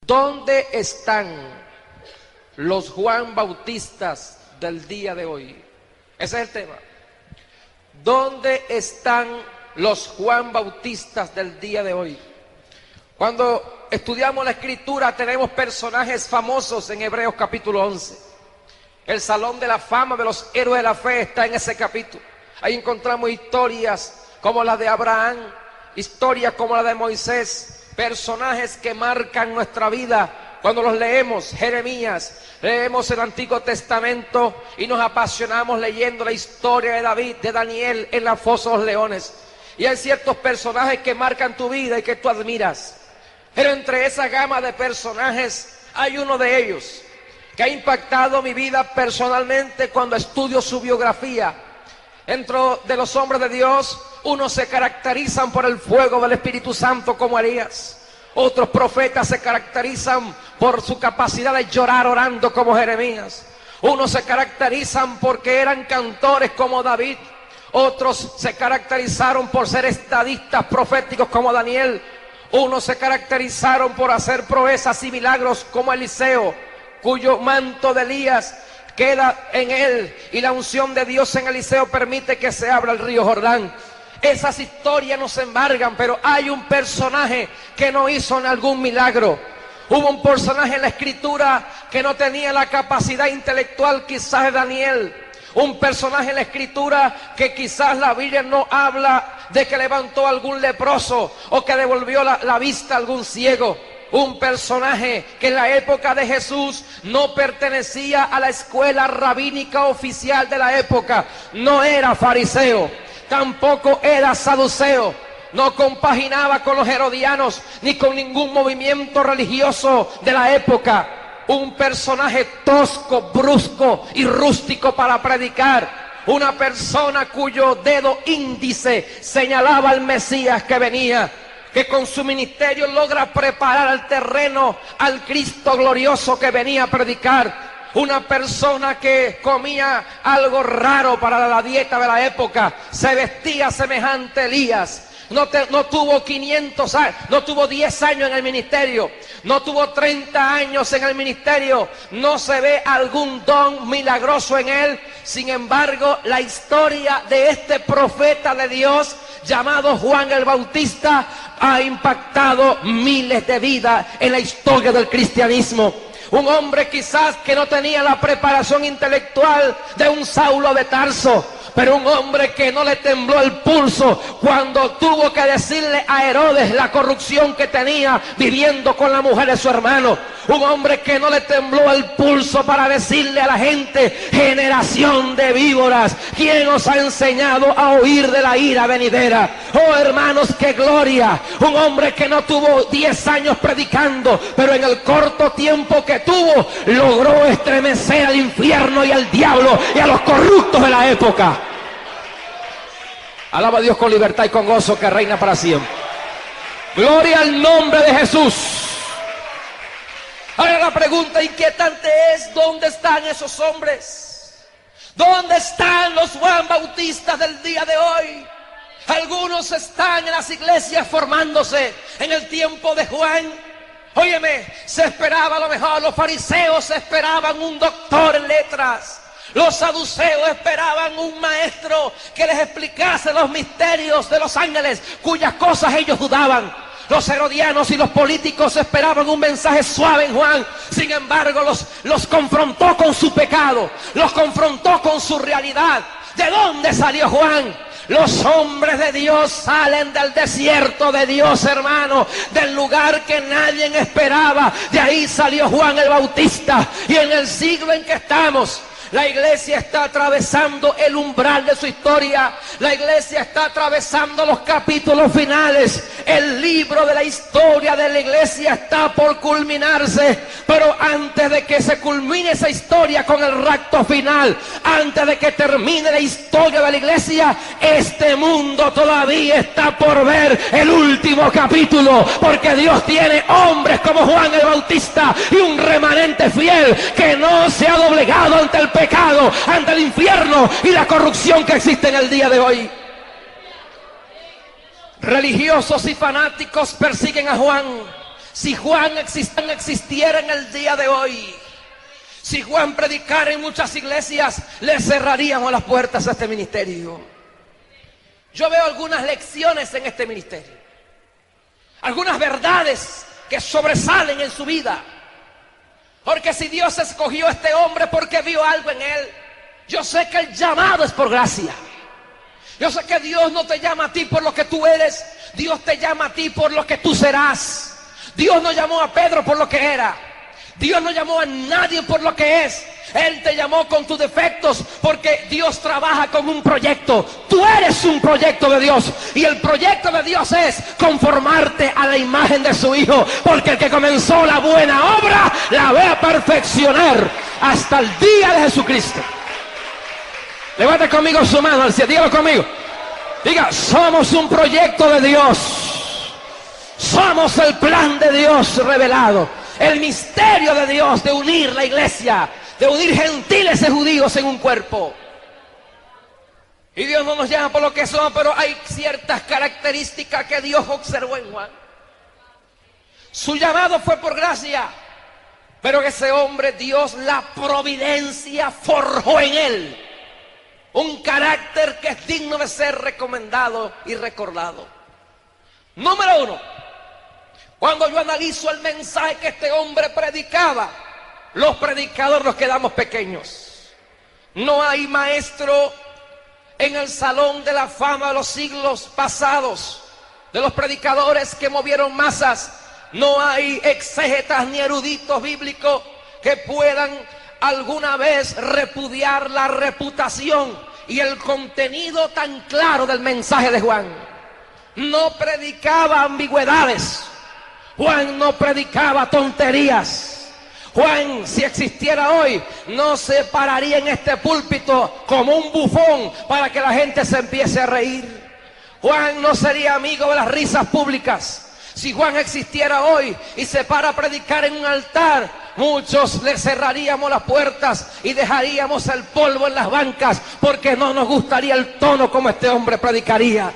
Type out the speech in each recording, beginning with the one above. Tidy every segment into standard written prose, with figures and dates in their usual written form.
¿Dónde están los Juan Bautistas del día de hoy? Ese es el tema. ¿Dónde están los Juan Bautistas del día de hoy? Cuando estudiamos la Escritura tenemos personajes famosos en Hebreos capítulo 11. El salón de la fama de los héroes de la fe está en ese capítulo. Ahí encontramos historias como la de Abraham, historias como la de Moisés, personajes que marcan nuestra vida. Cuando los leemos, Jeremías, leemos el Antiguo Testamento y nos apasionamos leyendo la historia de David, de Daniel en la fosa de los leones. Y hay ciertos personajes que marcan tu vida y que tú admiras. Pero entre esa gama de personajes hay uno de ellos que ha impactado mi vida personalmente cuando estudio su biografía. Dentro de los hombres de Dios, unos se caracterizan por el fuego del Espíritu Santo como Elías. Otros profetas se caracterizan por su capacidad de llorar orando como Jeremías. Unos se caracterizan porque eran cantores como David. Otros se caracterizaron por ser estadistas proféticos como Daniel. Unos se caracterizaron por hacer proezas y milagros como Eliseo, cuyo manto de Elías queda en él y la unción de Dios en Eliseo permite que se abra el río Jordán. Esas historias nos embargan, pero hay un personaje que no hizo algún milagro. Hubo un personaje en la Escritura que no tenía la capacidad intelectual quizás de Daniel. Un personaje en la Escritura que quizás la Biblia no habla de que levantó a algún leproso o que devolvió la vista a algún ciego. Un personaje que en la época de Jesús no pertenecía a la escuela rabínica oficial de la época. No era fariseo, tampoco era saduceo, no compaginaba con los herodianos ni con ningún movimiento religioso de la época. Un personaje tosco, brusco y rústico para predicar. Una persona cuyo dedo índice señalaba al Mesías que venía, que con su ministerio logra preparar el terreno al Cristo glorioso que venía a predicar. Una persona que comía algo raro para la dieta de la época, se vestía semejante a Elías. No tuvo 500 años, no tuvo 10 años en el ministerio, no tuvo 30 años en el ministerio, no se ve algún don milagroso en él. Sin embargo, la historia de este profeta de Dios llamado Juan el Bautista ha impactado miles de vidas en la historia del cristianismo. Un hombre quizás que no tenía la preparación intelectual de un Saulo de Tarso, pero un hombre que no le tembló el pulso cuando tuvo que decirle a Herodes la corrupción que tenía viviendo con la mujer de su hermano. Un hombre que no le tembló el pulso para decirle a la gente: generación de víboras, ¿quién os ha enseñado a huir de la ira venidera? Oh hermanos, qué gloria. Un hombre que no tuvo 10 años predicando, pero en el corto tiempo que tuvo logró estremecer al infierno y al diablo y a los corruptos de la época. Alaba a Dios con libertad y con gozo que reina para siempre. Gloria al nombre de Jesús. Ahora la pregunta inquietante es: ¿dónde están esos hombres? ¿Dónde están los Juan Bautistas del día de hoy? Algunos están en las iglesias formándose en el tiempo de Juan. Óyeme, se esperaba a lo mejor, los fariseos esperaban un doctor en letras. Los saduceos esperaban un maestro que les explicase los misterios de los ángeles, cuyas cosas ellos dudaban. Los herodianos y los políticos esperaban un mensaje suave en Juan. Sin embargo, los confrontó con su pecado, los confrontó con su realidad. ¿De dónde salió Juan? Los hombres de Dios salen del desierto de Dios, hermano, del lugar que nadie esperaba. De ahí salió Juan el Bautista. Y en el siglo en que estamos, la iglesia está atravesando el umbral de su historia. La iglesia está atravesando los capítulos finales. El libro de la historia de la iglesia está por culminarse. Pero antes de que se culmine esa historia con el rapto final, antes de que termine la historia de la iglesia, este mundo todavía está por ver el último capítulo. Porque Dios tiene hombres como Juan el Bautista y un remanente fiel que no se ha doblegado ante el pecado, ante el infierno y la corrupción que existe en el día de hoy. Religiosos y fanáticos persiguen a Juan. Si Juan existiera en el día de hoy, si Juan predicara en muchas iglesias, le cerraríamos las puertas a este ministerio. Yo veo algunas lecciones en este ministerio, algunas verdades que sobresalen en su vida. Porque si Dios escogió a este hombre porque vio algo en él, yo sé que el llamado es por gracia. Yo sé que Dios no te llama a ti por lo que tú eres, Dios te llama a ti por lo que tú serás. Dios no llamó a Pedro por lo que era, Dios no llamó a nadie por lo que es. Él te llamó con tus defectos, porque Dios trabaja con un proyecto. Tú eres un proyecto de Dios, y el proyecto de Dios es conformarte a la imagen de su Hijo, porque el que comenzó la buena obra la va a perfeccionar hasta el día de Jesucristo. Levante conmigo su mano al cielo, dígalo conmigo. Diga: somos un proyecto de Dios. Somos el plan de Dios revelado, el misterio de Dios de unir la iglesia, de unir gentiles y judíos en un cuerpo. Y Dios no nos llama por lo que somos, pero hay ciertas características que Dios observó en Juan. Su llamado fue por gracia, pero ese hombre, Dios, la providencia forjó en él un carácter que es digno de ser recomendado y recordado. Número uno, cuando yo analizo el mensaje que este hombre predicaba, los predicadores nos quedamos pequeños. No hay maestro en el salón de la fama de los siglos pasados, de los predicadores que movieron masas. No hay exégetas ni eruditos bíblicos que puedan alguna vez repudiar la reputación y el contenido tan claro del mensaje de Juan. No predicaba ambigüedades. Juan no predicaba tonterías. Juan, si existiera hoy, no se pararía en este púlpito como un bufón para que la gente se empiece a reír. Juan no sería amigo de las risas públicas. Si Juan existiera hoy y se para a predicar en un altar, muchos le cerraríamos las puertas y dejaríamos el polvo en las bancas, porque no nos gustaría el tono como este hombre predicaría.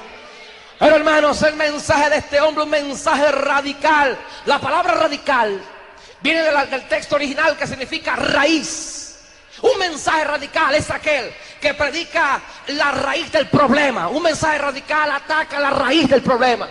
Pero hermanos, el mensaje de este hombre, un mensaje radical. La palabra radical viene del texto original, que significa raíz. Un mensaje radical es aquel que predica la raíz del problema. Un mensaje radical ataca la raíz del problema.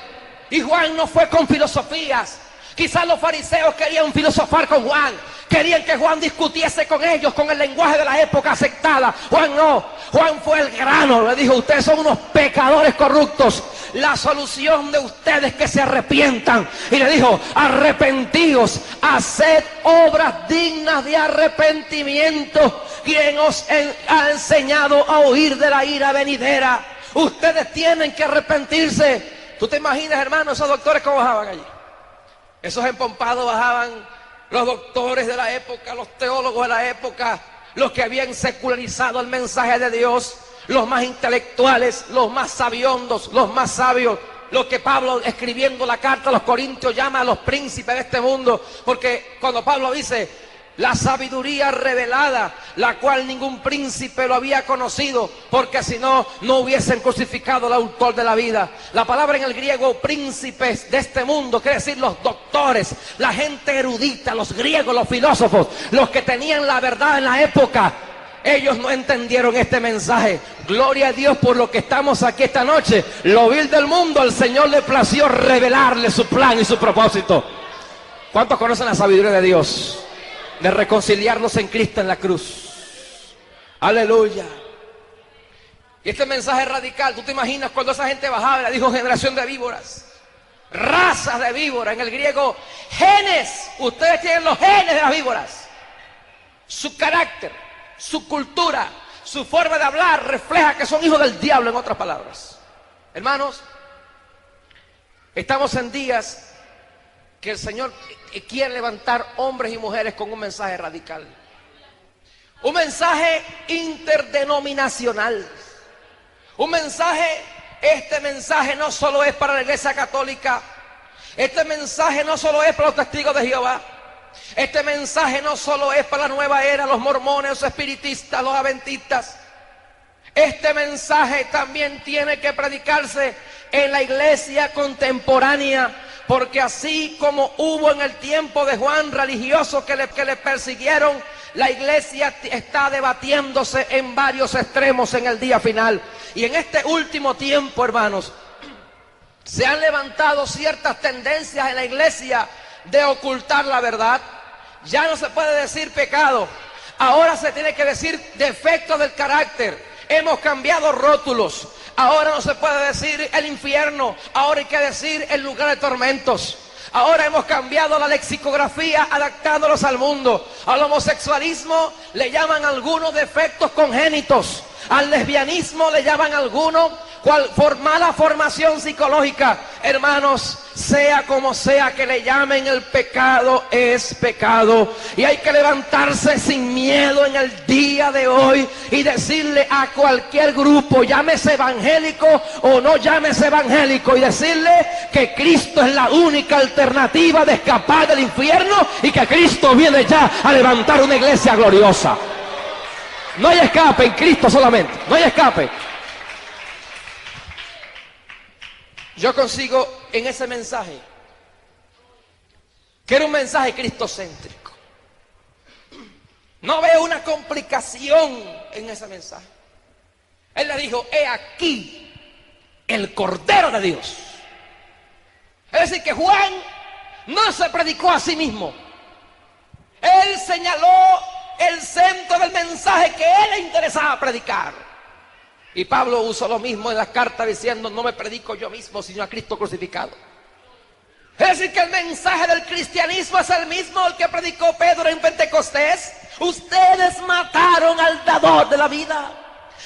Y Juan no fue con filosofías. Quizás los fariseos querían filosofar con Juan, querían que Juan discutiese con ellos con el lenguaje de la época aceptada. Juan no, Juan fue el grano. Le dijo: ustedes son unos pecadores corruptos, la solución de ustedes es que se arrepientan. Y le dijo: arrepentíos, haced obras dignas de arrepentimiento. Quien os ha enseñado a huir de la ira venidera. Ustedes tienen que arrepentirse. ¿Tú te imaginas, hermano, esos doctores cómo bajaban allí? Esos empompados bajaban, los doctores de la época, los teólogos de la época, los que habían secularizado el mensaje de Dios, los más intelectuales, los más sabiondos, los más sabios, los que Pablo, escribiendo la carta a los Corintios, llama a los príncipes de este mundo, porque cuando Pablo dice: la sabiduría revelada, la cual ningún príncipe lo había conocido, porque si no, no hubiesen crucificado al autor de la vida. La palabra en el griego príncipes de este mundo quiere decir los doctores, la gente erudita, los griegos, los filósofos, los que tenían la verdad en la época. Ellos no entendieron este mensaje. Gloria a Dios por lo que estamos aquí esta noche. Lo vil del mundo, al Señor le plació revelarle su plan y su propósito. ¿Cuántos conocen la sabiduría de Dios? De reconciliarnos en Cristo en la cruz. Aleluya. Y este mensaje radical, tú te imaginas cuando esa gente bajaba y le dijo: generación de víboras, razas de víboras. En el griego, genes. Ustedes tienen los genes de las víboras. Su carácter, su cultura, su forma de hablar refleja que son hijos del diablo, en otras palabras. Hermanos, estamos en días que el Señor quiere levantar hombres y mujeres con un mensaje radical, un mensaje interdenominacional, un mensaje. Este mensaje no solo es para la Iglesia Católica, este mensaje no solo es para los testigos de Jehová, este mensaje no solo es para la nueva era, los mormones, los espiritistas, los adventistas. Este mensaje también tiene que predicarse en la iglesia contemporánea, porque así como hubo en el tiempo de Juan religiosos que le persiguieron, la iglesia está debatiéndose en varios extremos en el día final. Y en este último tiempo, hermanos, se han levantado ciertas tendencias en la iglesia de ocultar la verdad. Ya no se puede decir pecado, ahora se tiene que decir defectos del carácter. Hemos cambiado rótulos. Ahora no se puede decir el infierno, ahora hay que decir el lugar de tormentos. Ahora hemos cambiado la lexicografía adaptándolos al mundo. Al homosexualismo le llaman algunos defectos congénitos. Al lesbianismo le llaman algunos mala formación psicológica. Hermanos, sea como sea que le llamen, el pecado es pecado. Y hay que levantarse sin miedo en el día de hoy y decirle a cualquier grupo, llámese evangélico o no llámese evangélico, y decirle que Cristo es la única alternativa de escapar del infierno y que Cristo viene ya a levantar una iglesia gloriosa. No hay escape en Cristo solamente, no hay escape. Yo consigo en ese mensaje que era un mensaje cristocéntrico. No veo una complicación en ese mensaje. Él le dijo, he aquí el Cordero de Dios. Es decir, que Juan no se predicó a sí mismo. Él señaló el centro del mensaje que él le interesaba predicar. Y Pablo usó lo mismo en las cartas diciendo, no me predico yo mismo, sino a Cristo crucificado. Es decir, que el mensaje del cristianismo es el mismo el que predicó Pedro en Pentecostés. Ustedes mataron al dador de la vida.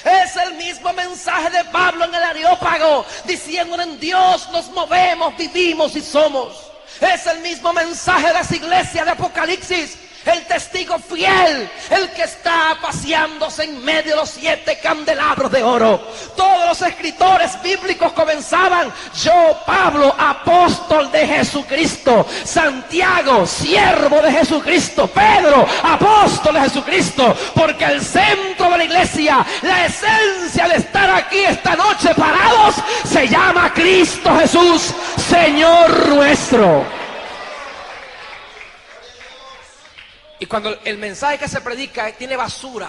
Es el mismo mensaje de Pablo en el Areópago, diciendo, en Dios nos movemos, vivimos y somos. Es el mismo mensaje de las iglesias de Apocalipsis. El testigo fiel, el que está paseándose en medio de los 7 candelabros de oro. Todos los escritores bíblicos comenzaban, yo, Pablo, apóstol de Jesucristo. Santiago, siervo de Jesucristo. Pedro, apóstol de Jesucristo. Porque el centro de la iglesia, la esencia de estar aquí esta noche parados, se llama Cristo Jesús, Señor nuestro. Y cuando el mensaje que se predica tiene basura,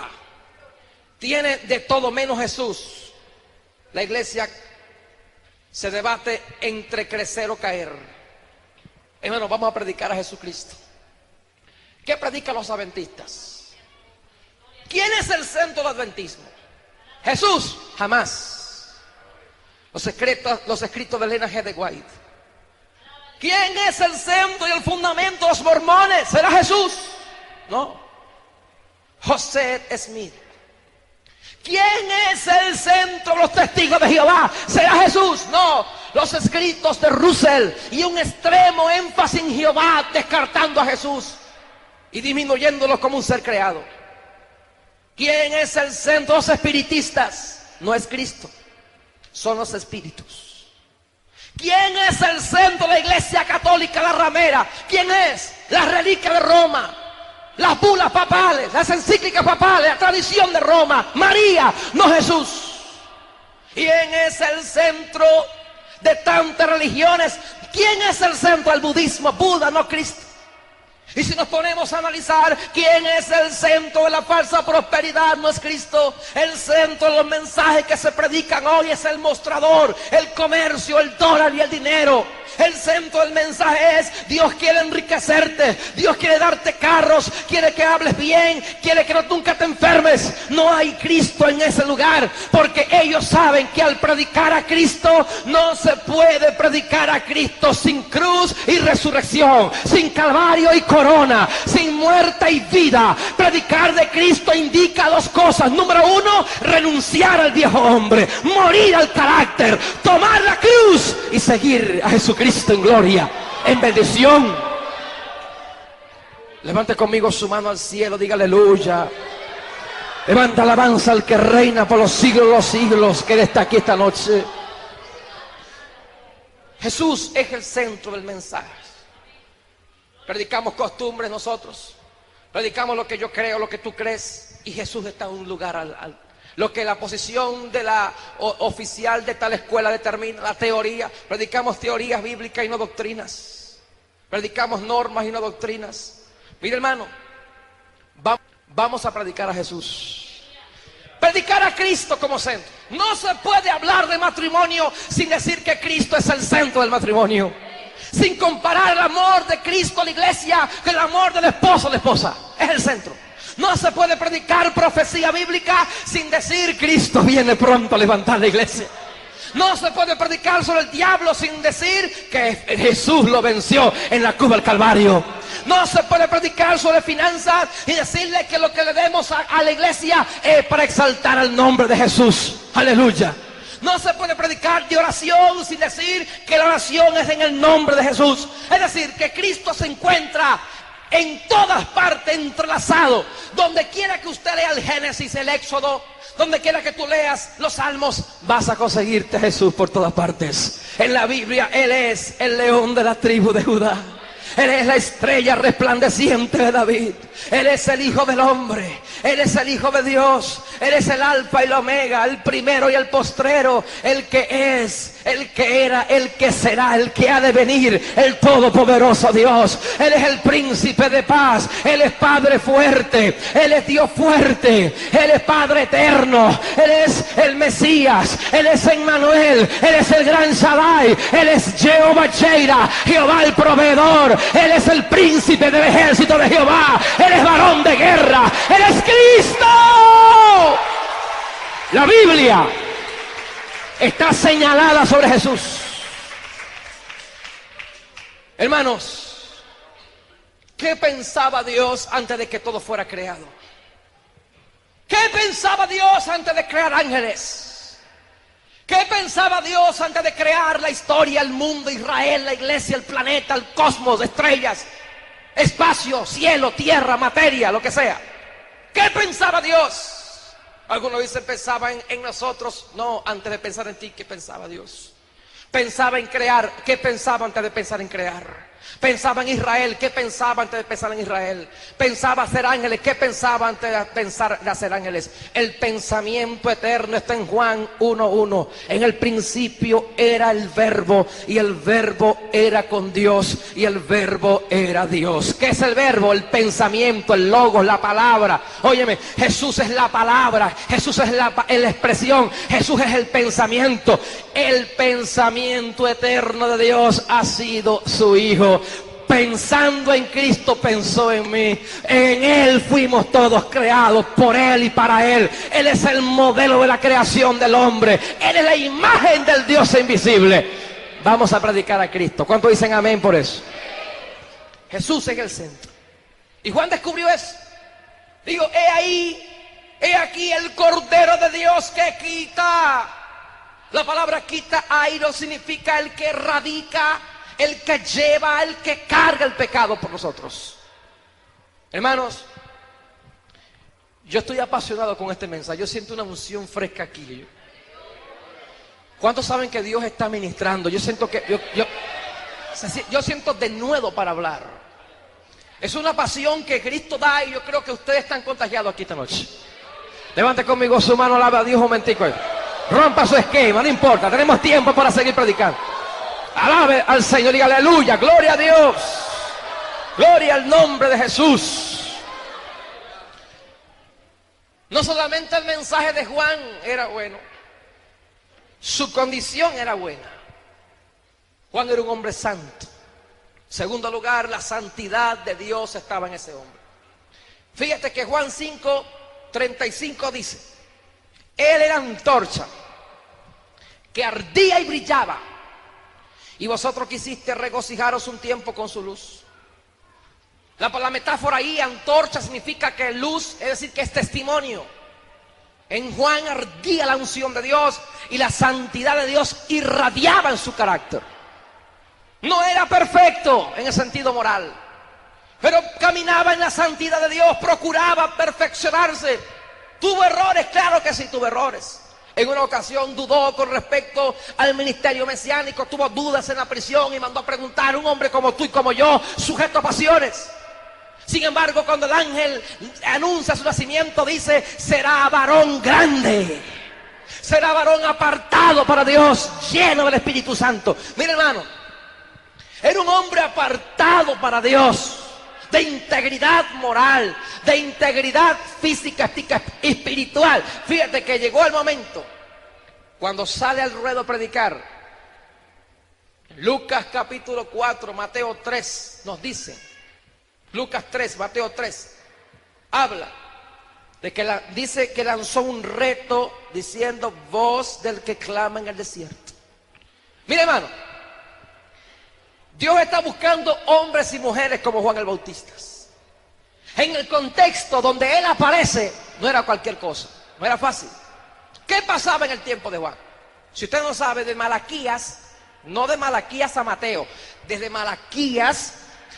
tiene de todo menos Jesús, la iglesia se debate entre crecer o caer. Hermano, vamos a predicar a Jesucristo. ¿Qué predican los adventistas? ¿Quién es el centro del adventismo? Jesús, jamás. Los escritos de Elena G. de White. ¿Quién es el centro y el fundamento de los mormones? ¿Será Jesús? No. José Smith. ¿Quién es el centro de los testigos de Jehová? ¿Será Jesús? No. Los escritos de Russell y un extremo énfasis en Jehová, descartando a Jesús y disminuyéndolo como un ser creado. ¿Quién es el centro de los espiritistas? No es Cristo, son los espíritus. ¿Quién es el centro de la iglesia católica, la ramera? ¿Quién es? La reliquia de Roma, las bulas papales, las encíclicas papales, la tradición de Roma. María, no Jesús. ¿Quién es el centro de tantas religiones? ¿Quién es el centro del budismo? Buda, no Cristo. Y si nos ponemos a analizar quién es el centro de la falsa prosperidad, no es Cristo. El centro de los mensajes que se predican hoy es el mostrador, el comercio, el dólar y el dinero. El centro del mensaje es: Dios quiere enriquecerte, Dios quiere darte carros, quiere que hables bien, quiere que nunca te enfermes. No hay Cristo en ese lugar, porque ellos saben que al predicar a Cristo no se puede predicar a Cristo sin cruz y resurrección, sin calvario y corona, sin muerte y vida. Predicar de Cristo indica dos cosas: número uno, renunciar al viejo hombre, morir al carácter, tomar la cruz y seguir a Jesucristo en gloria, en bendición. Levante conmigo su mano al cielo, diga aleluya. Levanta alabanza al que reina por los siglos de los siglos, que está aquí esta noche. Jesús es el centro del mensaje. Predicamos costumbres nosotros, predicamos lo que yo creo, lo que tú crees, y Jesús está en un lugar Lo que la posición de la oficial de tal escuela determina, la teoría. Predicamos teorías bíblicas y no doctrinas. Predicamos normas y no doctrinas. Mire, hermano, vamos a predicar a Jesús. Predicar a Cristo como centro. No se puede hablar de matrimonio sin decir que Cristo es el centro del matrimonio. Sin comparar el amor de Cristo a la iglesia con el amor del esposo a la esposa. Es el centro. No se puede predicar profecía bíblica sin decir Cristo viene pronto a levantar la iglesia. No se puede predicar sobre el diablo sin decir que Jesús lo venció en la cruz del Calvario. No se puede predicar sobre finanzas y decirle que lo que le demos a la iglesia es para exaltar el nombre de Jesús. Aleluya. No se puede predicar de oración sin decir que la oración es en el nombre de Jesús. Es decir, que Cristo se encuentra en todas partes entrelazado. Donde quiera que usted lea el Génesis, el Éxodo, donde quiera que tú leas los Salmos, vas a conseguirte Jesús por todas partes. En la Biblia Él es el león de la tribu de Judá. Él es la estrella resplandeciente de David. Él es el Hijo del Hombre. Él es el Hijo de Dios. Él es el Alfa y el Omega, el primero y el postrero, el que es, el que era, el que será, el que ha de venir, el todopoderoso Dios. Él es el príncipe de paz. Él es Padre fuerte. Él es Dios fuerte. Él es Padre eterno. Él es el Mesías. Él es Emmanuel. Él es el gran Shaddai. Él es Jehová Jireh, Jehová el proveedor. Él es el príncipe del ejército de Jehová. Él es varón de guerra. Él es Cristo. La Biblia está señalada sobre Jesús. Hermanos, ¿qué pensaba Dios antes de que todo fuera creado? ¿Qué pensaba Dios antes de crear ángeles? ¿Qué pensaba Dios antes de crear la historia, el mundo, Israel, la iglesia, el planeta, el cosmos, estrellas, espacio, cielo, tierra, materia, lo que sea? ¿Qué pensaba Dios? Algunos dicen pensaba en nosotros. No, antes de pensar en ti, ¿qué pensaba Dios? Pensaba en crear. ¿Qué pensaba antes de pensar en crear? Pensaba en Israel. ¿Qué pensaba antes de pensar en Israel? Pensaba hacer ángeles. ¿Qué pensaba antes de pensar de hacer ángeles? El pensamiento eterno está en Juan 1:1. En el principio era el verbo, y el verbo era con Dios, y el verbo era Dios. ¿Qué es el verbo? El pensamiento, el logos, la palabra. Óyeme, Jesús es la palabra. Jesús es la expresión. Jesús es el pensamiento. El pensamiento eterno de Dios ha sido su Hijo. Pensando en Cristo, pensó en mí. En Él fuimos todos creados, por Él y para Él. Él es el modelo de la creación del hombre. Él es la imagen del Dios invisible. Vamos a predicar a Cristo. ¿Cuántos dicen amén por eso? Jesús es el centro. Y Juan descubrió eso. Digo, he aquí el Cordero de Dios que quita. La palabra quita, airo, significa el que radica, el que lleva, el que carga el pecado por nosotros. Hermanos, yo estoy apasionado con este mensaje. Yo siento una unción fresca aquí. ¿Cuántos saben que Dios está ministrando? Yo siento que yo siento denuedo para hablar. Es una pasión que Cristo da, y yo creo que ustedes están contagiados aquí esta noche. Levante conmigo su mano, alabe a Dios un momentico. Rompa su esquema, no importa, tenemos tiempo para seguir predicando. Alabe al Señor y aleluya, gloria a Dios, gloria al nombre de Jesús. No solamente el mensaje de Juan era bueno, su condición era buena. Juan era un hombre santo. Segundo lugar, la santidad de Dios estaba en ese hombre. Fíjate que Juan 5:35 dice: Él era antorcha que ardía y brillaba, y vosotros quisiste regocijaros un tiempo con su luz. La metáfora ahí, antorcha, significa que luz, es decir, que es testimonio. En Juan ardía la unción de Dios, y la santidad de Dios irradiaba en su carácter. No era perfecto en el sentido moral, pero caminaba en la santidad de Dios, procuraba perfeccionarse. ¿Tuvo errores? Claro que sí, tuvo errores. En una ocasión dudó con respecto al ministerio mesiánico, tuvo dudas en la prisión y mandó a preguntar: un hombre como tú y como yo, sujeto a pasiones, Sin embargo, cuando el ángel anuncia su nacimiento, dice: será varón grande, será varón apartado para Dios, lleno del Espíritu Santo. Mira, hermano, era un hombre apartado para Dios, de integridad moral, de integridad física, espiritual. Fíjate que llegó el momento cuando sale al ruedo a predicar. Lucas capítulo 4, Mateo 3 nos dice, Lucas 3, Mateo 3, habla de que dice que lanzó un reto diciendo: voz del que clama en el desierto. Mire, hermano, Dios está buscando hombres y mujeres como Juan el Bautista. En el contexto donde él aparece, no era cualquier cosa, no era fácil. ¿Qué pasaba en el tiempo de Juan? Si usted no sabe, de Malaquías, no de Malaquías a Mateo, desde Malaquías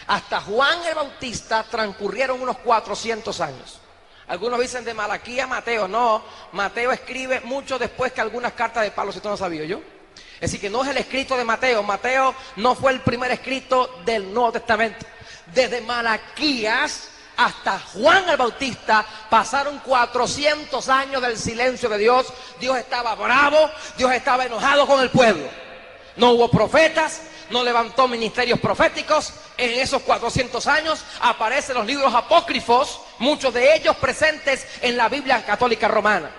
hasta Juan el Bautista transcurrieron unos 400 años. Algunos dicen de Malaquías a Mateo. No, Mateo escribe mucho después que algunas cartas de Pablo, si usted no sabía yo. Es decir, que no es el escrito de Mateo. Mateo no fue el primer escrito del Nuevo Testamento. Desde Malaquías hasta Juan el Bautista pasaron 400 años del silencio de Dios. Dios estaba bravo, Dios estaba enojado con el pueblo. No hubo profetas, no levantó ministerios proféticos. En esos 400 años aparecen los libros apócrifos, muchos de ellos presentes en la Biblia católica romana.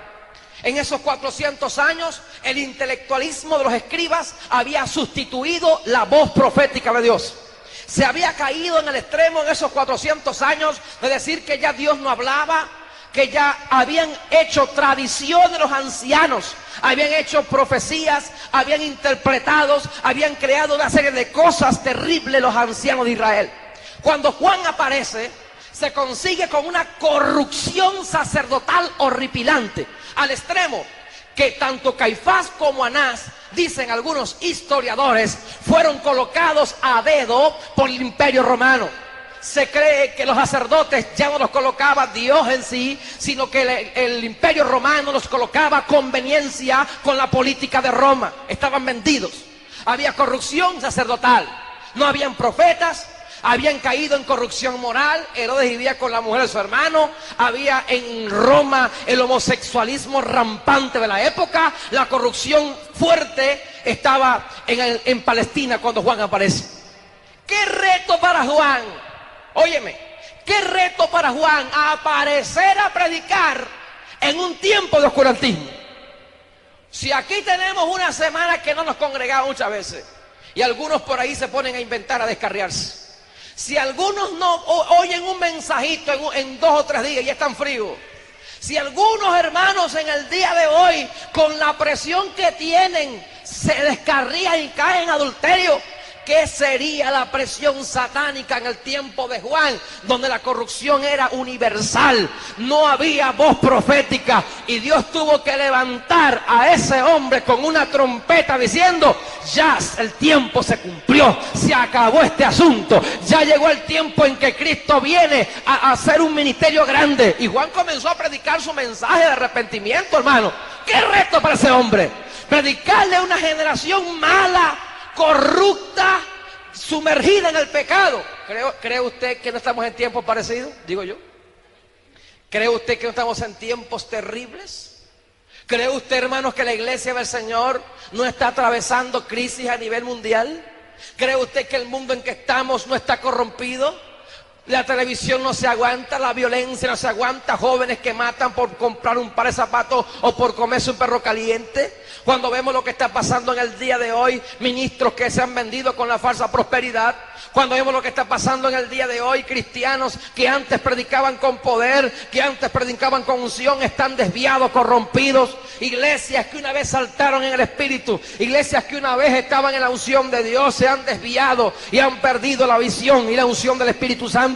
En esos 400 años, el intelectualismo de los escribas había sustituido la voz profética de Dios. Se había caído en el extremo en esos 400 años de decir que ya Dios no hablaba, que ya habían hecho tradición de los ancianos, habían hecho profecías, habían interpretado, habían creado una serie de cosas terribles los ancianos de Israel. Cuando Juan aparece, se consigue con una corrupción sacerdotal horripilante, al extremo que tanto Caifás como Anás, dicen algunos historiadores, fueron colocados a dedo por el Imperio Romano. Se cree que los sacerdotes ya no los colocaba Dios en sí, sino que el Imperio Romano los colocaba a conveniencia con la política de Roma. Estaban vendidos. Había corrupción sacerdotal. No habían profetas. Habían caído en corrupción moral. Herodes vivía con la mujer de su hermano. Había en Roma el homosexualismo rampante de la época. La corrupción fuerte estaba en Palestina cuando Juan aparece. ¡Qué reto para Juan! Óyeme, qué reto para Juan aparecer a predicar en un tiempo de oscurantismo. Si aquí tenemos una semana que no nos congregamos muchas veces, y algunos por ahí se ponen a inventar, a descarriarse. Si algunos no oyen un mensajito en 2 o 3 días y están fríos. Si algunos hermanos en el día de hoy, con la presión que tienen, se descarrían y caen en adulterio, ¿qué sería la presión satánica en el tiempo de Juan, donde la corrupción era universal? No había voz profética y Dios tuvo que levantar a ese hombre con una trompeta diciendo: ya el tiempo se cumplió, se acabó este asunto, ya llegó el tiempo en que Cristo viene a hacer un ministerio grande. Y Juan comenzó a predicar su mensaje de arrepentimiento, hermano. ¡Qué reto para ese hombre! Predicarle a una generación mala, corrupta, sumergida en el pecado. ¿Cree usted que no estamos en tiempos parecidos? Digo yo. ¿Cree usted que no estamos en tiempos terribles? ¿Cree usted, hermanos, que la iglesia del Señor no está atravesando crisis a nivel mundial? ¿Cree usted que el mundo en que estamos no está corrompido? La televisión no se aguanta, la violencia no se aguanta, jóvenes que matan por comprar un par de zapatos o por comerse un perro caliente. Cuando vemos lo que está pasando en el día de hoy, ministros que se han vendido con la falsa prosperidad. Cuando vemos lo que está pasando en el día de hoy, cristianos que antes predicaban con poder, que antes predicaban con unción, están desviados, corrompidos. Iglesias que una vez saltaron en el Espíritu, iglesias que una vez estaban en la unción de Dios, se han desviado y han perdido la visión y la unción del Espíritu Santo.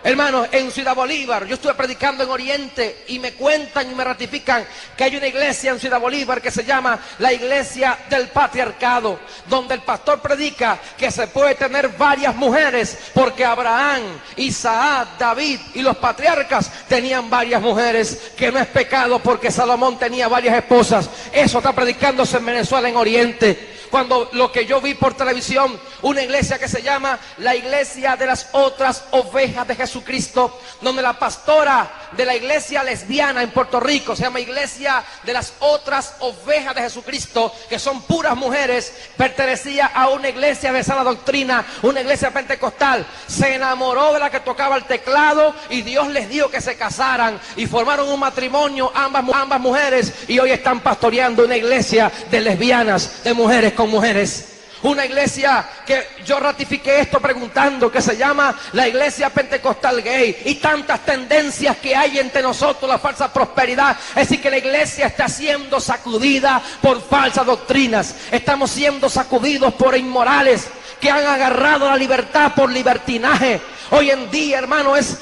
Hermanos, en Ciudad Bolívar, yo estuve predicando en Oriente y me cuentan y me ratifican que hay una iglesia en Ciudad Bolívar que se llama la Iglesia del Patriarcado, donde el pastor predica que se puede tener varias mujeres, porque Abraham, Isaac, David y los patriarcas tenían varias mujeres, que no es pecado porque Salomón tenía varias esposas. Eso está predicándose en Venezuela, en Oriente. Cuando lo que yo vi por televisión, una iglesia que se llama la Iglesia de las Otras Ovejas de Jesús, Jesucristo, donde la pastora de la iglesia lesbiana en Puerto Rico, se llama Iglesia de las Otras Ovejas de Jesucristo, que son puras mujeres, pertenecía a una iglesia de sana doctrina, una iglesia pentecostal. Se enamoró de la que tocaba el teclado y Dios les dijo que se casaran y formaron un matrimonio, ambas mujeres, y hoy están pastoreando una iglesia de lesbianas, de mujeres con mujeres. Una iglesia que yo ratifiqué esto preguntando, que se llama la iglesia pentecostal gay, y tantas tendencias que hay entre nosotros, la falsa prosperidad. Es decir, que la iglesia está siendo sacudida por falsas doctrinas. Estamos siendo sacudidos por inmorales que han agarrado la libertad por libertinaje. Hoy en día, hermano, es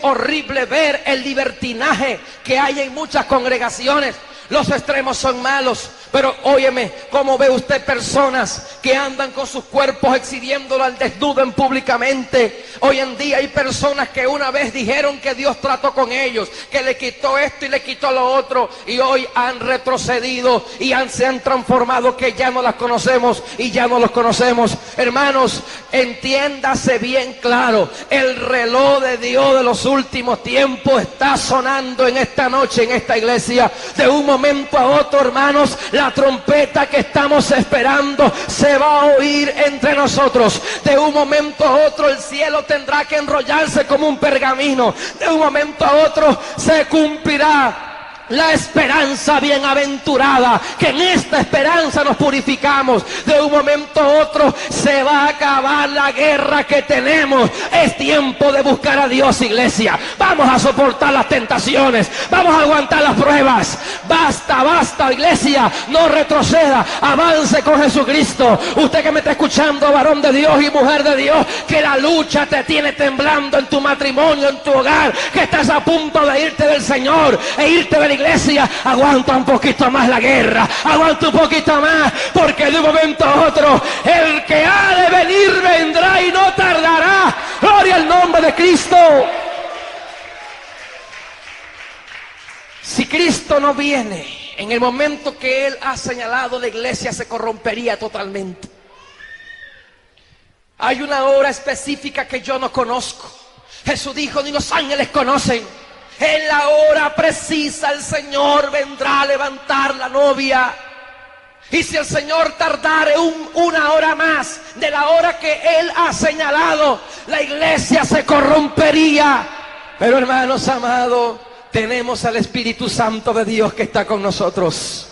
horrible ver el libertinaje que hay en muchas congregaciones. Los extremos son malos, pero óyeme, ¿cómo ve usted personas que andan con sus cuerpos exhibiéndolo al desnudo públicamente? Hoy en día hay personas que una vez dijeron que Dios trató con ellos, que le quitó esto y le quitó lo otro, y hoy han retrocedido y se han transformado, que ya no las conocemos y ya no los conocemos. Hermanos, entiéndase bien claro, el reloj de Dios de los últimos tiempos está sonando en esta noche, en esta iglesia. De un momento a otro, hermanos, la trompeta que estamos esperando se va a oír entre nosotros. De un momento a otro el cielo tendrá que enrollarse como un pergamino. De un momento a otro se cumplirá la esperanza bienaventurada, que en esta esperanza nos purificamos. De un momento a otro se va a acabar la guerra que tenemos. Es tiempo de buscar a Dios, iglesia. Vamos a soportar las tentaciones, vamos a aguantar las pruebas. Basta, iglesia, no retroceda, avance con Jesucristo. Usted que me está escuchando, varón de Dios y mujer de Dios, que la lucha te tiene temblando en tu matrimonio, en tu hogar, que estás a punto de irte del Señor e irte de la iglesia, aguanta un poquito más la guerra, aguanta un poquito más, porque de un momento a otro el que ha de venir vendrá y no tardará. Gloria al nombre de Cristo. Si Cristo no viene en el momento que Él ha señalado, la iglesia se corrompería totalmente. Hay una hora específica que yo no conozco. Jesús dijo, ni los ángeles conocen. En la hora precisa el Señor vendrá a levantar la novia. Y si el Señor tardare una hora más de la hora que Él ha señalado, la iglesia se corrompería. Pero hermanos amados, tenemos al Espíritu Santo de Dios que está con nosotros.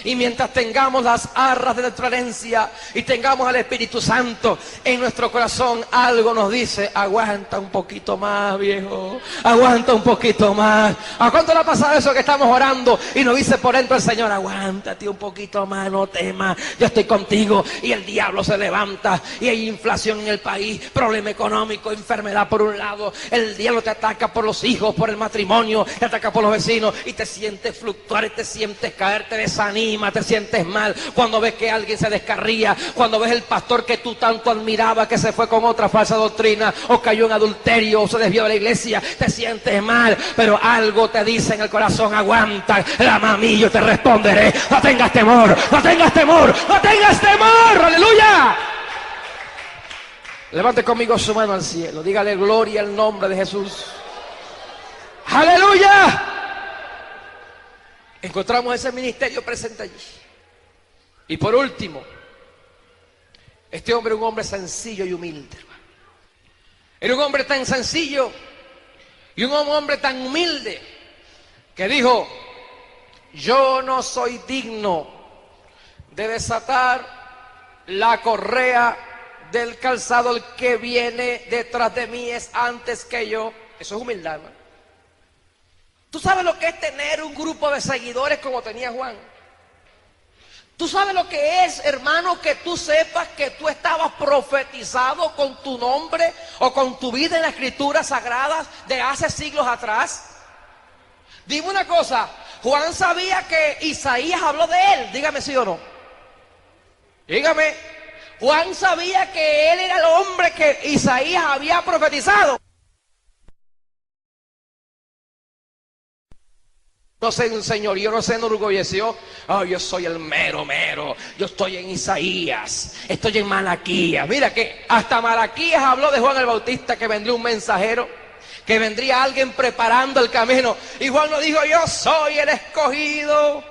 Y mientras tengamos las arras de nuestra herencia y tengamos al Espíritu Santo en nuestro corazón, algo nos dice, aguanta un poquito más, viejo, aguanta un poquito más. ¿A cuánto le ha pasado eso que estamos orando y nos dice por dentro el Señor, aguántate un poquito más, no temas, yo estoy contigo? Y el diablo se levanta y hay inflación en el país, problema económico, enfermedad por un lado, el diablo te ataca por los hijos, por el matrimonio, te ataca por los vecinos y te sientes fluctuar y te sientes caer, te desanimas, te sientes mal cuando ves que alguien se descarría, cuando ves el pastor que tú tanto admirabas que se fue con otra falsa doctrina o cayó en adulterio o se desvió de la iglesia, te sientes mal, pero algo te dice en el corazón, aguanta, clama a mí, yo te responderé. No tengas temor, no tengas temor, no tengas temor, aleluya. Levante conmigo su mano al cielo, dígale gloria al nombre de Jesús, aleluya. Encontramos ese ministerio presente allí. Y por último, este hombre era un hombre sencillo y humilde, hermano. Era un hombre tan sencillo y un hombre tan humilde que dijo, yo no soy digno de desatar la correa del calzado, el que viene detrás de mí es antes que yo. Eso es humildad, hermano. ¿Tú sabes lo que es tener un grupo de seguidores como tenía Juan? ¿Tú sabes lo que es, hermano, que tú sepas que tú estabas profetizado con tu nombre o con tu vida en las escrituras sagradas de hace siglos atrás? Dime una cosa, Juan sabía que Isaías habló de él, dígame sí o no. Dígame, Juan sabía que él era el hombre que Isaías había profetizado. No se enseñoreó, no se enorgulleció. Oh, yo soy el mero, yo estoy en Isaías, estoy en Malaquías. Mira que hasta Malaquías habló de Juan el Bautista, que vendría un mensajero que vendría alguien preparando el camino. Y Juan no dijo: yo soy el escogido.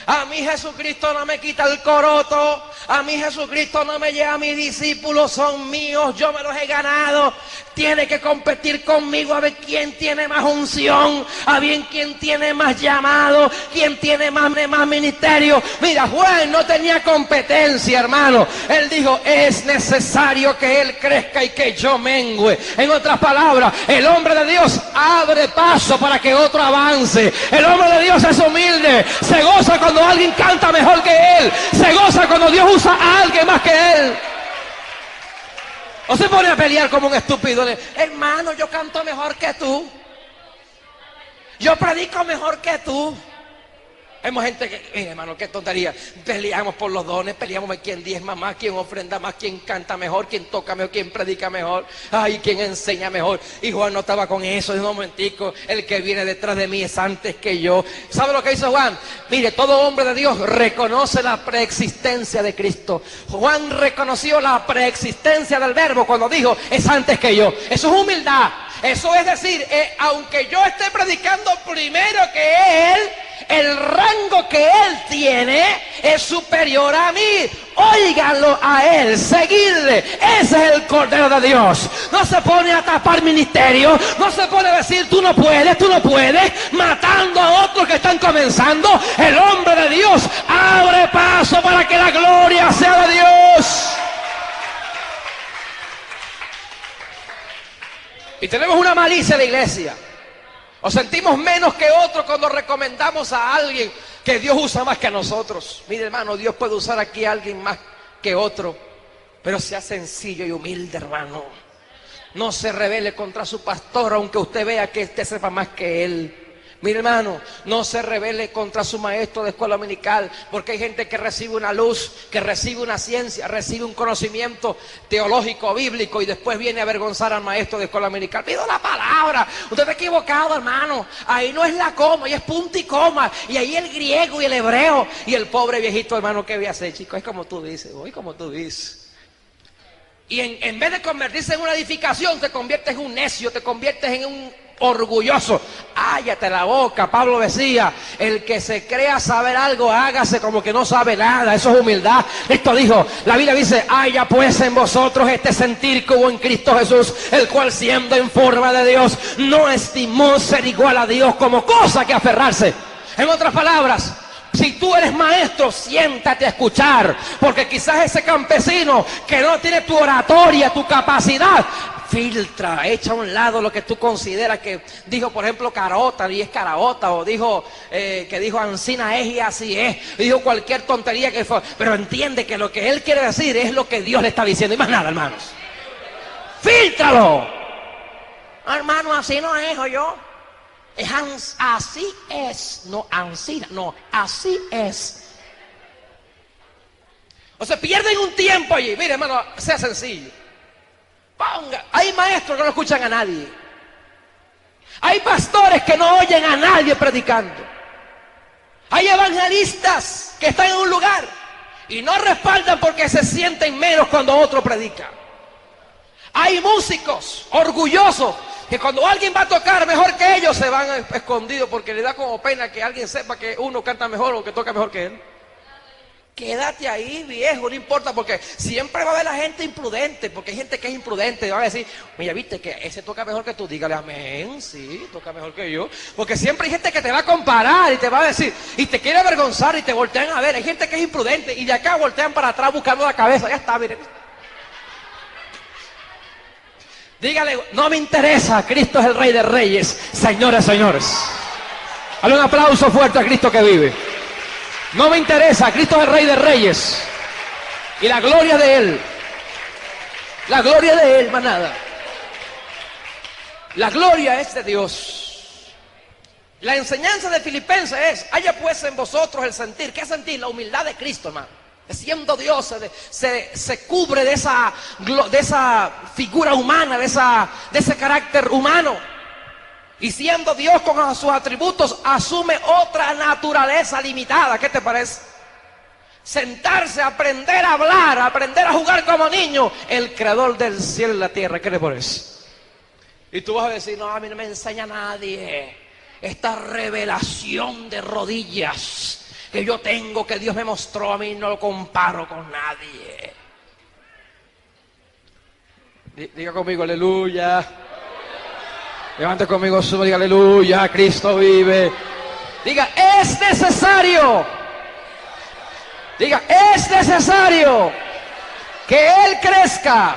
A mí Jesucristo no me quita el coroto. A mí Jesucristo no me lleva a mis discípulos, son míos, yo me los he ganado. Tiene que competir conmigo a ver quién tiene más unción, a ver quién tiene más llamado, quién tiene más ministerio. Mira, Juan no tenía competencia, hermano. Él dijo: es necesario que él crezca y que yo mengüe. En otras palabras, el hombre de Dios abre paso para que otro avance. El hombre de Dios es humilde, se goza cuando alguien canta mejor que él, se goza cuando Dios usa a alguien más que él. O se pone a pelear como un estúpido. Hermano, yo canto mejor que tú, yo predico mejor que tú. Hemos gente que, mira, hermano, qué tontería. Peleamos por los dones, peleamos por quién diezma más, quién ofrenda más, quién canta mejor, quién toca mejor, quién predica mejor, ay, quién enseña mejor. Y Juan no estaba con eso. En un momentico, el que viene detrás de mí es antes que yo. ¿Sabe lo que hizo Juan? Mire, todo hombre de Dios reconoce la preexistencia de Cristo. Juan reconoció la preexistencia del Verbo cuando dijo: es antes que yo. Eso es humildad. Eso es decir, aunque yo esté predicando primero que él, el rango que él tiene es superior a mí. Óiganlo a él, seguidle. Ese es el Cordero de Dios. No se pone a tapar ministerio, no se pone a decir: tú no puedes, matando a otros que están comenzando. El hombre de Dios abre paso para que la gloria sea de Dios. Y tenemos una malicia de iglesia. Os sentimos menos que otros cuando recomendamos a alguien que Dios usa más que a nosotros. Mire, hermano, Dios puede usar aquí a alguien más que otro, pero sea sencillo y humilde, hermano. No se rebele contra su pastor, aunque usted vea que este sepa más que él. Mire, hermano, no se rebele contra su maestro de escuela dominical, porque hay gente que recibe una luz, que recibe una ciencia, recibe un conocimiento teológico, bíblico, y después viene a avergonzar al maestro de escuela dominical. Pido la palabra, usted está equivocado, hermano. Ahí no es la coma, ahí es punto y coma, y ahí el griego y el hebreo. Y el pobre viejito, hermano, ¿qué voy a hacer, chico? Es como tú dices, hoy como tú dices. Y en vez de convertirse en una edificación, te conviertes en un necio, te conviertes en un orgulloso. Cállate la boca. Pablo decía: el que se crea saber algo, hágase como que no sabe nada. Eso es humildad. Esto dijo, la Biblia dice: haya pues en vosotros este sentir que hubo en Cristo Jesús, el cual siendo en forma de Dios, no estimó ser igual a Dios como cosa que aferrarse. En otras palabras, si tú eres maestro, siéntate a escuchar, porque quizás ese campesino que no tiene tu oratoria, tu capacidad, filtra, echa a un lado lo que tú consideras que dijo, por ejemplo, Carota y es Caraota, o dijo que dijo Ancina es y así es, dijo cualquier tontería que fue, pero entiende que lo que él quiere decir es lo que Dios le está diciendo, y más nada, hermanos. Fíltralo. Hermano, así no es, yo. Así es, no Ancina, no, así es. O sea, pierden un tiempo allí. Mire, hermano, sea sencillo. Hay maestros que no escuchan a nadie. Hay pastores que no oyen a nadie predicando. Hay evangelistas que están en un lugar y no respaldan porque se sienten menos cuando otro predica. Hay músicos orgullosos que cuando alguien va a tocar mejor que ellos se van escondidos porque le da como pena que alguien sepa que uno canta mejor o que toca mejor que él. Quédate ahí, viejo, no importa, porque siempre va a haber la gente imprudente, porque hay gente que es imprudente y va a decir: mira, viste que ese toca mejor que tú. Dígale amén, sí, toca mejor que yo. Porque siempre hay gente que te va a comparar y te va a decir, y te quiere avergonzar y te voltean a ver. Hay gente que es imprudente y de acá voltean para atrás buscando la cabeza. Ya está, miren. Dígale: no me interesa, Cristo es el Rey de Reyes, señores, señores. Dale un aplauso fuerte a Cristo que vive. No me interesa, Cristo es el Rey de Reyes. Y la gloria de Él. La gloria de Él, más nada. La gloria es de Dios. La enseñanza de Filipenses es: haya pues en vosotros el sentir. ¿Qué sentir? La humildad de Cristo, hermano. Siendo Dios, se cubre de esa figura humana, de ese carácter humano. Y siendo Dios con sus atributos, asume otra naturaleza limitada. ¿Qué te parece? Sentarse, aprender a hablar, aprender a jugar como niño. El creador del cielo y la tierra. ¿Qué le parece? Y tú vas a decir, no, a mí no me enseña nadie esta revelación de rodillas que yo tengo, que Dios me mostró, a mí no lo comparo con nadie. Diga conmigo, aleluya. Levante conmigo su mano, diga aleluya, Cristo vive. Diga, es necesario. Diga, es necesario que Él crezca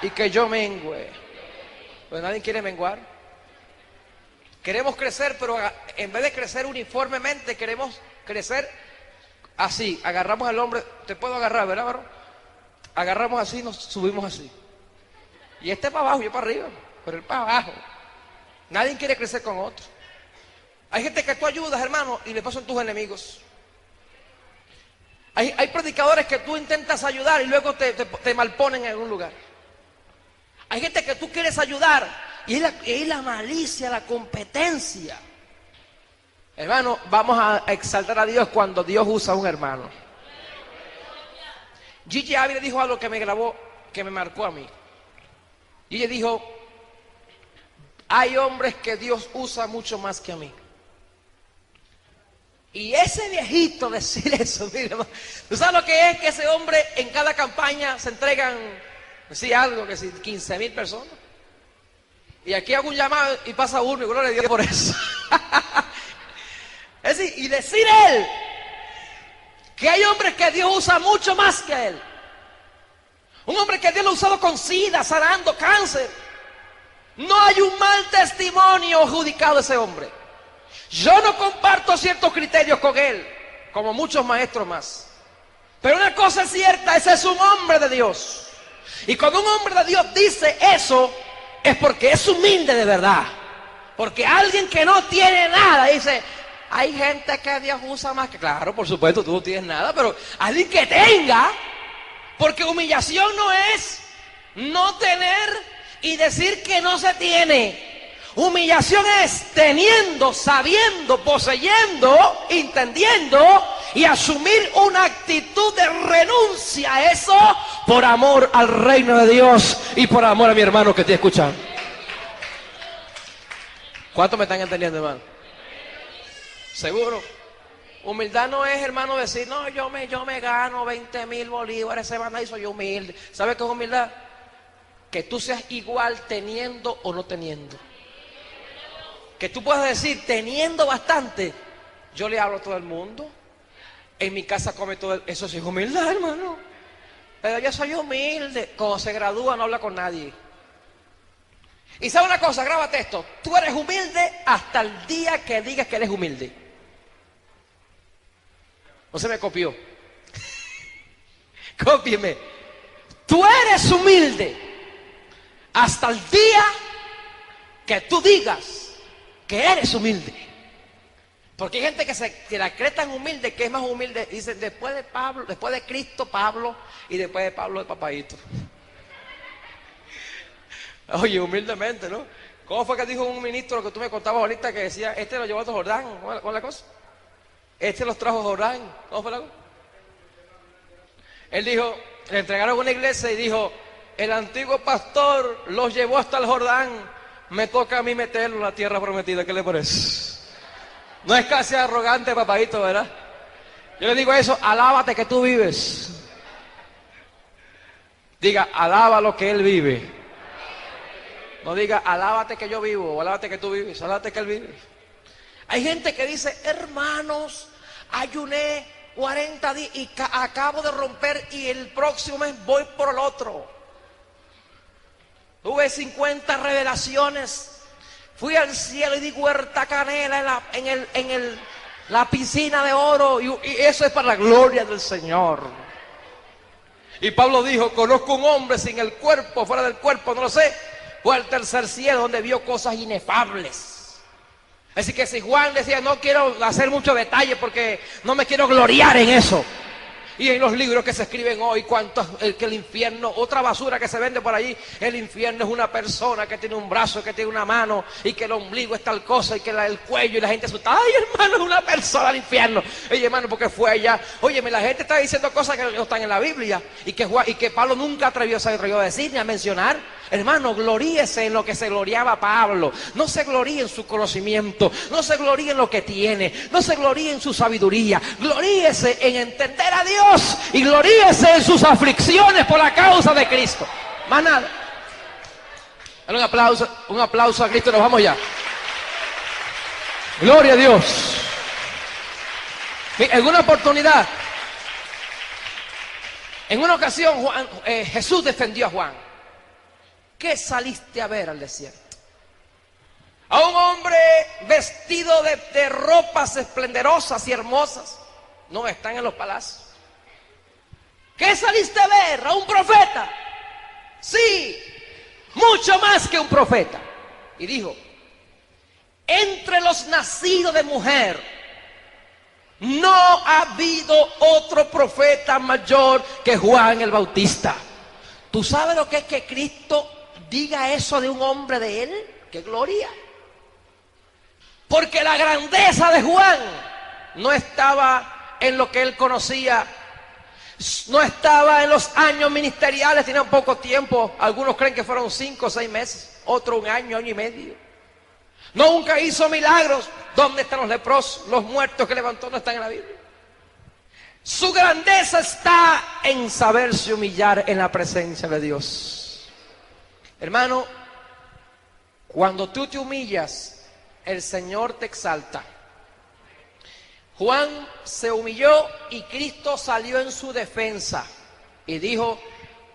y que yo mengüe. Pues nadie quiere menguar. Queremos crecer, pero en vez de crecer uniformemente, queremos crecer así. Agarramos al hombre, te puedo agarrar, ¿verdad, varón? Agarramos así, nos subimos así. Y este para abajo, yo para arriba, pero él para abajo. Nadie quiere crecer con otro. Hay gente que tú ayudas, hermano, y después son tus enemigos. Hay predicadores que tú intentas ayudar y luego te malponen en algún lugar. Hay gente que tú quieres ayudar y es la malicia, la competencia. Hermano, vamos a exaltar a Dios cuando Dios usa a un hermano. Gigi Ávila dijo algo que me grabó, que me marcó a mí. Gigi dijo, hay hombres que Dios usa mucho más que a mí. Y ese viejito decir eso, mira, ¿tú sabes lo que es? Que ese hombre en cada campaña se entregan, sí, algo, que sí, 15,000 personas. Y aquí hago un llamado y pasa uno, y gloria a Dios por eso. Es decir, y decir él, que hay hombres que Dios usa mucho más que él. Un hombre que Dios lo ha usado con SIDA, sanando cáncer. No hay un mal testimonio adjudicado a ese hombre. Yo no comparto ciertos criterios con él, como muchos maestros más. Pero una cosa es cierta, ese es un hombre de Dios. Y cuando un hombre de Dios dice eso, es porque es humilde de verdad. Porque alguien que no tiene nada dice, hay gente que Dios usa más que... Claro, por supuesto, tú no tienes nada, pero alguien que tenga, porque humillación no es no tener y decir que no se tiene. Humillación es teniendo, sabiendo, poseyendo, entendiendo y asumir una actitud de renuncia a eso por amor al reino de Dios y por amor a mi hermano que estoy escuchando. ¿Cuántos me están entendiendo, hermano? ¿Seguro? Humildad no es, hermano, decir, no, yo me gano 20,000 bolívares semana y soy humilde. ¿Sabes qué es humildad? Que tú seas igual teniendo o no teniendo. Que tú puedas decir, teniendo bastante, yo le hablo a todo el mundo, en mi casa come todo el... Eso sí es humildad, hermano. Pero yo soy humilde. Cuando se gradúa no habla con nadie. Y sabe una cosa, grábate esto, tú eres humilde hasta el día que digas que eres humilde. No se me copió. Cópieme. Tú eres humilde hasta el día que tú digas que eres humilde. Porque hay gente que la cree tan humilde que es más humilde. Dicen, después de Pablo, después de Cristo, Pablo, y después de Pablo, de Papaíto. Oye, humildemente, ¿no? ¿Cómo fue que dijo un ministro que tú me contabas ahorita que decía, este lo llevó a Jordán? ¿Cómo es la cosa? Este los trajo a Jordán. ¿Cómo fue la cosa? Él dijo, le entregaron una iglesia y dijo, el antiguo pastor los llevó hasta el Jordán, me toca a mí meterlo en la tierra prometida. ¿Qué le parece? No es casi arrogante, papadito, ¿verdad? Yo le digo eso, alábate que tú vives. Diga, alaba lo que él vive. No diga, alábate que yo vivo, o alábate que tú vives, alábate que él vive. Hay gente que dice, hermanos, ayuné 40 días y acabo de romper y el próximo mes voy por el otro. Tuve 50 revelaciones. Fui al cielo y di huerta canela en la piscina de oro. Y eso es para la gloria del Señor. Y Pablo dijo, conozco un hombre sin el cuerpo, fuera del cuerpo, no lo sé. Fue al tercer cielo donde vio cosas inefables. Así que si Juan decía, no quiero hacer mucho detalle porque no me quiero gloriar en eso. Y en los libros que se escriben hoy, que el infierno, otra basura que se vende por allí, el infierno es una persona que tiene un brazo, que tiene una mano, y que el ombligo es tal cosa, y que el cuello, y la gente asusta, ay hermano, es una persona al infierno. Oye hermano, porque fue allá. Óyeme, la gente está diciendo cosas que no están en la Biblia, y que Pablo nunca se atrevió a decir ni a mencionar. Hermano, gloríese en lo que se gloriaba Pablo. No se gloríe en su conocimiento, no se gloríe en lo que tiene, no se gloríe en su sabiduría. Gloríese en entender a Dios y gloríese en sus aflicciones por la causa de Cristo. Más nada. Dale un aplauso a Cristo y nos vamos ya. Gloria a Dios. En una oportunidad, en una ocasión, Jesús defendió a Juan. ¿Qué saliste a ver al desierto? A un hombre vestido de ropas esplendorosas y hermosas. No, están en los palacios. ¿Qué saliste a ver? ¿A un profeta? Sí, mucho más que un profeta. Y dijo: entre los nacidos de mujer no ha habido otro profeta mayor que Juan el Bautista. ¿Tú sabes lo que es que Cristo diga eso de un hombre de él? ¡Qué gloria! Porque la grandeza de Juan no estaba en lo que él conocía, no estaba en los años ministeriales, tenía poco tiempo. Algunos creen que fueron 5 o 6 meses, otro un año, año y medio. Nunca hizo milagros. ¿Dónde están los leprosos? Los muertos que levantó no están en la Biblia. Su grandeza está en saberse humillar en la presencia de Dios. Hermano, cuando tú te humillas, el Señor te exalta. Juan se humilló y Cristo salió en su defensa y dijo: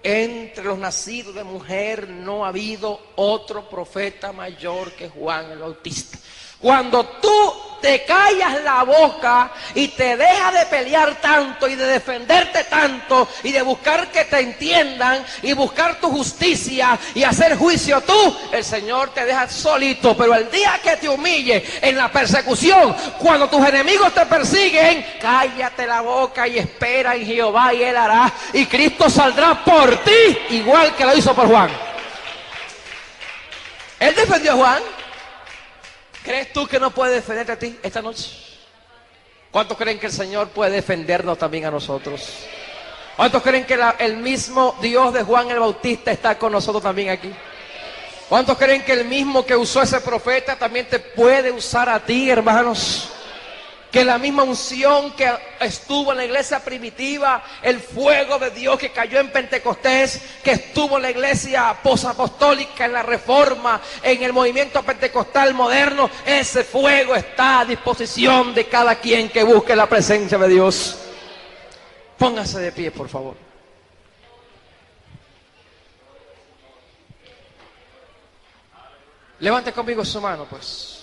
entre los nacidos de mujer no ha habido otro profeta mayor que Juan el Bautista. Cuando tú te callas la boca y te dejas de pelear tanto y de defenderte tanto y de buscar que te entiendan y buscar tu justicia y hacer juicio tú, el Señor te deja solito. Pero el día que te humille en la persecución, cuando tus enemigos te persiguen, cállate la boca y espera en Jehová y Él hará. Y Cristo saldrá por ti igual que lo hizo por Juan. Él defendió a Juan. ¿Crees tú que no puede defenderte a ti esta noche? ¿Cuántos creen que el Señor puede defendernos también a nosotros? ¿Cuántos creen que el mismo Dios de Juan el Bautista está con nosotros también aquí? ¿Cuántos creen que el mismo que usó a ese profeta también te puede usar a ti, hermanos? Que la misma unción que estuvo en la iglesia primitiva, el fuego de Dios que cayó en Pentecostés, que estuvo en la iglesia posapostólica, en la Reforma, en el movimiento pentecostal moderno, ese fuego está a disposición de cada quien que busque la presencia de Dios. Póngase de pie, por favor. Levante conmigo su mano, pues.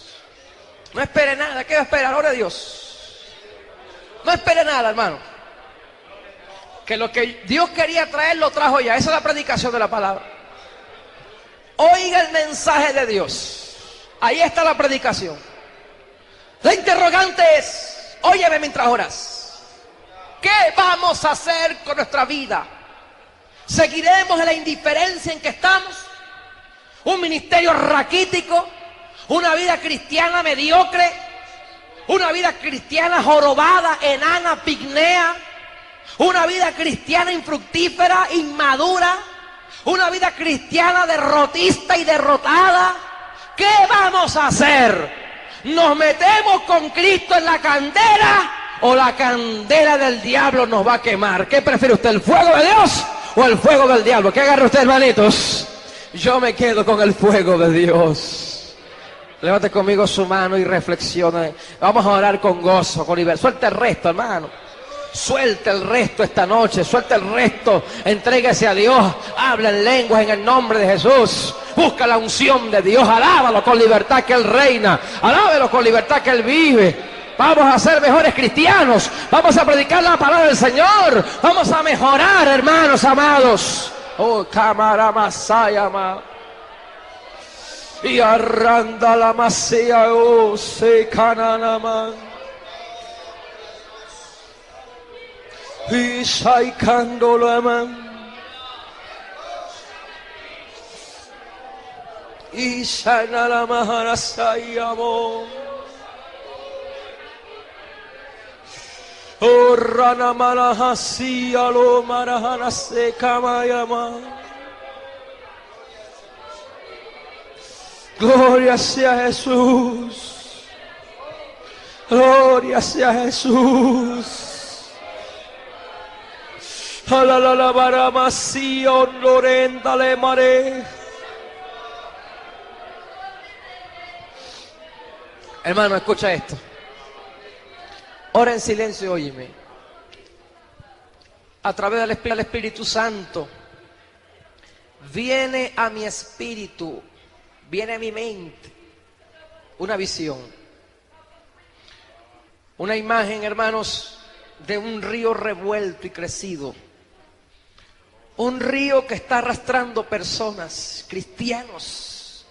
No espere nada. ¿Qué va a esperar? Ahora Dios. No espere nada, hermano. Que lo que Dios quería traer, lo trajo ya. Esa es la predicación de la palabra. Oiga el mensaje de Dios. Ahí está la predicación. La interrogante es: óyeme mientras oras. ¿Qué vamos a hacer con nuestra vida? ¿Seguiremos en la indiferencia en que estamos? ¿Un ministerio raquítico? ¿Una vida cristiana mediocre? ¿Una vida cristiana jorobada, enana, pigmea? ¿Una vida cristiana infructífera, inmadura? ¿Una vida cristiana derrotista y derrotada? ¿Qué vamos a hacer? ¿Nos metemos con Cristo en la candela o la candela del diablo nos va a quemar? ¿Qué prefiere usted, el fuego de Dios o el fuego del diablo? ¿Qué agarra usted, hermanitos? Yo me quedo con el fuego de Dios. Levante conmigo su mano y reflexione. Vamos a orar con gozo, con libertad. Suelta el resto, hermano. Suelta el resto esta noche. Suelta el resto. Entréguese a Dios. Habla en lenguas en el nombre de Jesús. Busca la unción de Dios. Alábalo con libertad que Él reina. Alábalo con libertad que Él vive. Vamos a ser mejores cristianos. Vamos a predicar la palabra del Señor. Vamos a mejorar, hermanos amados. Oh, cámara masayama. Y arranda la masía, oh, se cananama. Y saicando la man. Y sana la mahana sayamo. Oh, rana malahasi alo marahana se kamayama. Gloria sea Jesús. Gloria sea Jesús. Alalalabaramación Lorenda le mare. Hermano, escucha esto. Ora en silencio y óyeme. A través del Espíritu Santo viene a mi espíritu, viene a mi mente una visión, una imagen, hermanos, de un río revuelto y crecido. Un río que está arrastrando personas, cristianos.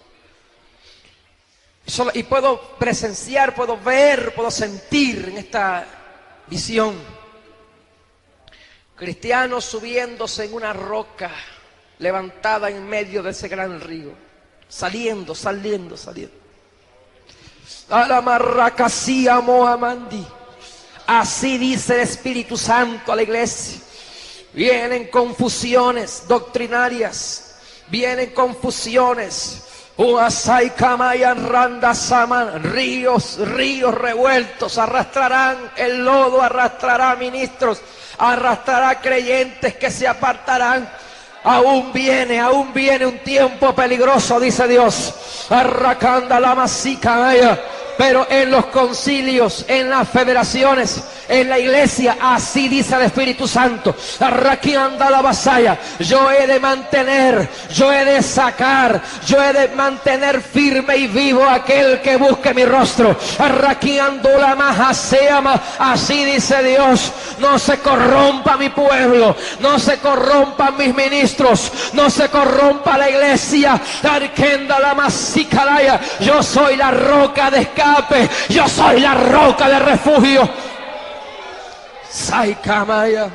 Y puedo presenciar, puedo ver, puedo sentir en esta visión cristianos subiéndose en una roca levantada en medio de ese gran río, saliendo. Alamarracasía Mohamandi. Así dice el Espíritu Santo a la iglesia. Vienen confusiones doctrinarias, vienen confusiones. Ríos revueltos arrastrarán el lodo, arrastrará ministros, arrastrará creyentes que se apartarán. Aún viene un tiempo peligroso, dice Dios. Arracanda la masica. Pero en los concilios, en las federaciones, en la iglesia, así dice el Espíritu Santo. Arraquianda la vasalla. Yo he de mantener, yo he de sacar, yo he de mantener firme y vivo aquel que busque mi rostro. Arraquiando la majaseama. Así dice Dios. No se corrompa mi pueblo, no se corrompan mis ministros, no se corrompa la iglesia. Arquenda la masicalaya. Yo soy la roca de escape. Yo soy la roca de refugio. Saikamaya.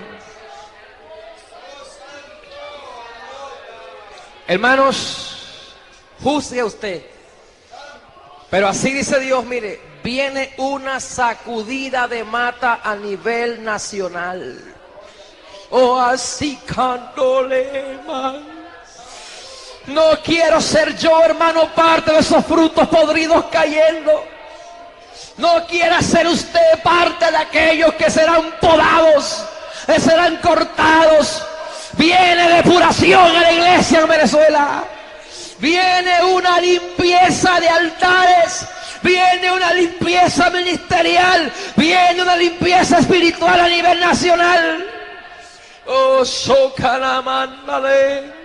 Hermanos, juzgue usted. Pero así dice Dios, mire, viene una sacudida de mata a nivel nacional. Oh, así cándole más. No quiero ser yo, hermano, parte de esos frutos podridos cayendo. No quiera ser usted parte de aquellos que serán podados, que serán cortados. Viene depuración a la iglesia en Venezuela. Viene una limpieza de altares. Viene una limpieza ministerial. Viene una limpieza espiritual a nivel nacional. Oh, Shokanamándale.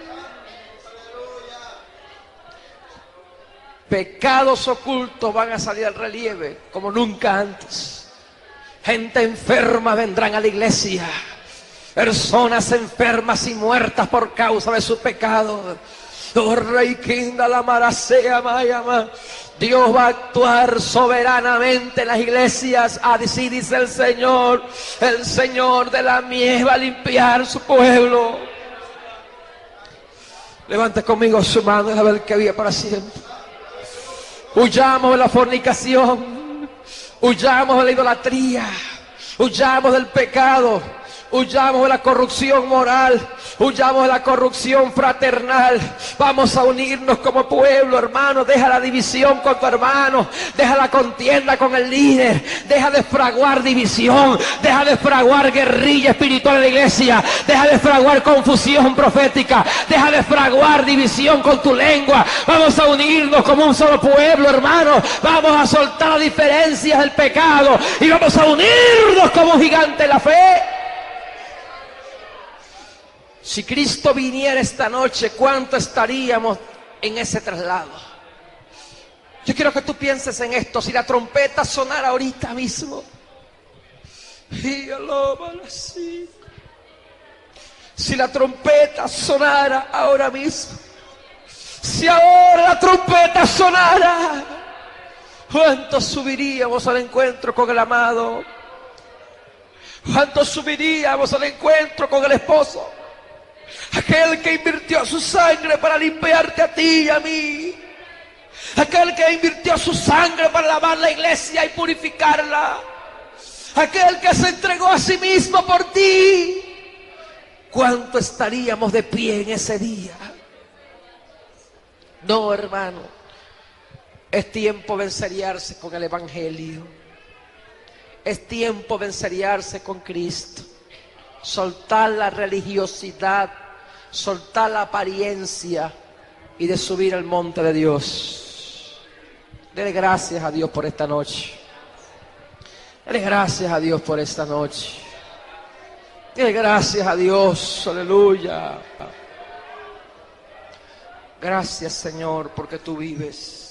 Pecados ocultos van a salir al relieve como nunca antes. Gente enferma vendrán a la iglesia. Personas enfermas y muertas por causa de su pecado. Oh, Rey Kinda la Marasea Mayama. Dios va a actuar soberanamente en las iglesias. Así dice el Señor de la mies va a limpiar su pueblo. Levante conmigo su mano y a ver que vive para siempre. Huyamos de la fornicación, huyamos de la idolatría, huyamos del pecado, huyamos de la corrupción moral, huyamos de la corrupción fraternal. Vamos a unirnos como pueblo, hermano. Deja la división con tu hermano, deja la contienda con el líder, deja de fraguar división, deja de fraguar guerrilla espiritual en la iglesia, deja de fraguar confusión profética, deja de fraguar división con tu lengua. Vamos a unirnos como un solo pueblo, hermano. Vamos a soltar las diferencias del pecado y vamos a unirnos como gigante en la fe. Si Cristo viniera esta noche, ¿cuánto estaríamos en ese traslado? Yo quiero que tú pienses en esto. Si la trompeta sonara ahorita mismo, si la trompeta sonara ahora mismo, si ahora la trompeta sonara, ¿cuántos subiríamos al encuentro con el amado? ¿Cuántos subiríamos al encuentro con el esposo? Aquel que invirtió su sangre para limpiarte a ti y a mí. Aquel que invirtió su sangre para lavar la iglesia y purificarla. Aquel que se entregó a sí mismo por ti. ¿Cuánto estaríamos de pie en ese día? No, hermano. Es tiempo de enseriarse con el Evangelio. Es tiempo de enseriarse con Cristo. Soltar la religiosidad, soltar la apariencia y de subir al monte de Dios. Dele gracias a Dios por esta noche. Dele gracias a Dios por esta noche. Dele gracias a Dios, aleluya. Gracias, Señor, porque tú vives.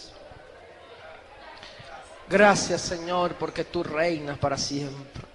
Gracias, Señor, porque tú reinas para siempre.